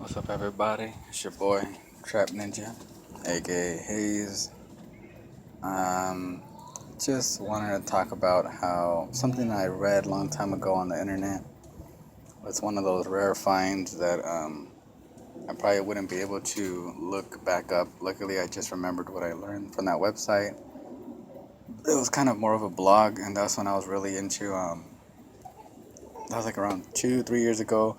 What's up, everybody? It's your boy, Trap Ninja, aka Hayes. Um, just wanted to talk about how something I read a long time ago on the internet. It's one of those rare finds that I probably wouldn't be able to look back up. Luckily, I just remembered what I learned from that website. It was kind of more of a blog, and that's when I was really into. That was like around 2, 3 years ago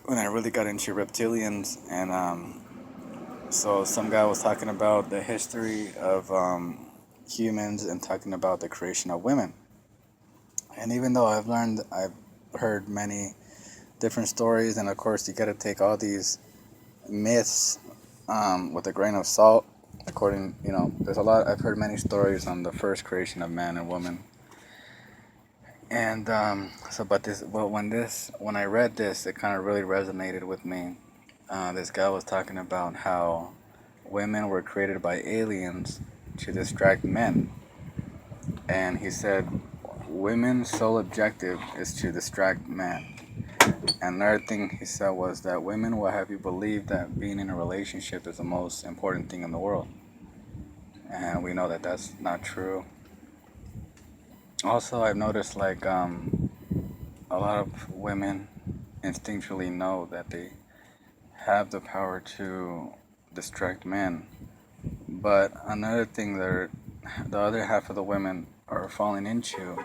when I really got into reptilians, and so some guy was talking about the history of humans and talking about the creation of women. And even though I've heard many different stories, and of course you got to take all these myths with a grain of salt. According, there's a lot. I've heard many stories on the first creation of man and woman. And when I read this, it kind of really resonated with me. This guy was talking about how women were created by aliens to distract men. And he said, women's sole objective is to distract men. And another thing he said was that women will have you believe that being in a relationship is the most important thing in the world. And we know that that's not true. Also, I've noticed a lot of women instinctually know that they have the power to distract men. But another thing the other half of the women are falling into,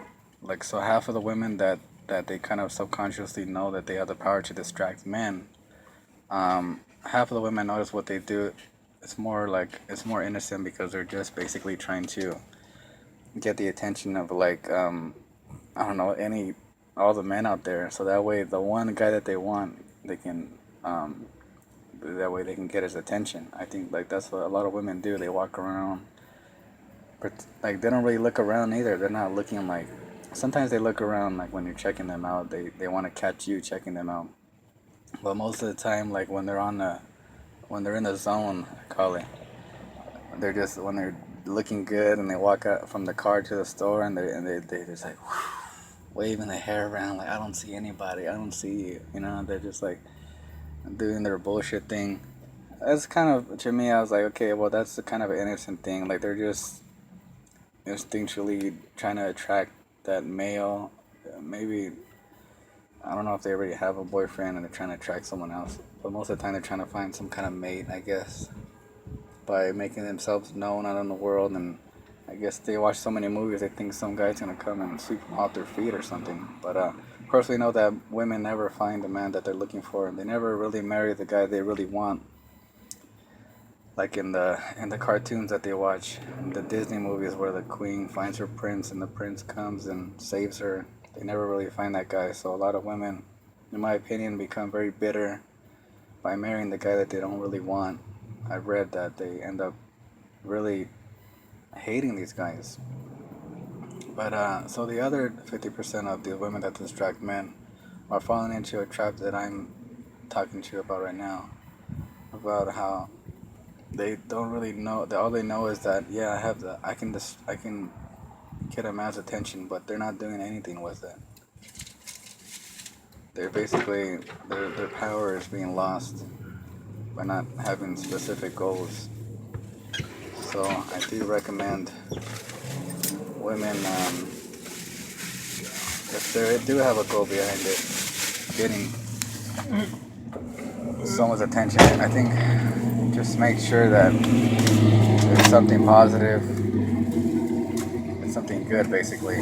so half of the women that they kind of subconsciously know that they have the power to distract men. Half of the women notice what they do. It's more innocent because they're just basically trying to get the attention of I don't know, all the men out there. So that way, the one guy that they want, they can that way they can get his attention. I think that's what a lot of women do. They walk around, they don't really look around either. They're not looking sometimes they look around when you're checking them out. They want to catch you checking them out. But most of the time, when they're in the zone, I call it, they're just when they're looking good and they walk out from the car to the store and they just waving their hair around I don't see anybody, I don't see you. They're just doing their bullshit thing. That's kind of, to me, I was like, okay, well, that's the kind of an innocent thing. They're just instinctually trying to attract that male. Maybe, I don't know if they already have a boyfriend and they're trying to attract someone else. But most of the time they're trying to find some kind of mate, I guess, by making themselves known out in the world. And I guess they watch so many movies, they think some guy's going to come and sweep them off their feet or something. But of course, we know that women never find the man that they're looking for, and they never really marry the guy they really want. Like in the cartoons that they watch, the Disney movies where the queen finds her prince and the prince comes and saves her. They never really find that guy. So a lot of women, in my opinion, become very bitter by marrying the guy that they don't really want. I've read that they end up really hating these guys. But so the other 50% of the women that distract men are falling into a trap that I'm talking to you about right now. About how they don't really know. All they know is that, yeah, I can get a man's attention, but they're not doing anything with it. They're basically their power is being lost by not having specific goals. So I do recommend women, if they do have a goal behind it, getting someone's attention, I think just make sure that it's something positive, it's something good, basically.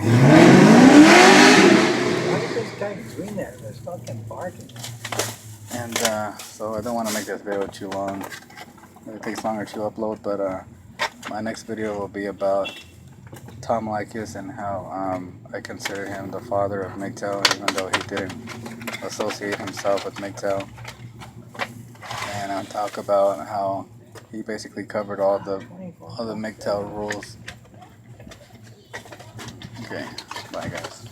What is this guy doing there? There's fucking barking. And so I don't want to make this video too long. It takes longer to upload, but my next video will be about Tom Likas and how I consider him the father of MGTOW, even though he didn't associate himself with MGTOW. And I'll talk about how he basically covered all the MGTOW rules. Okay, bye guys.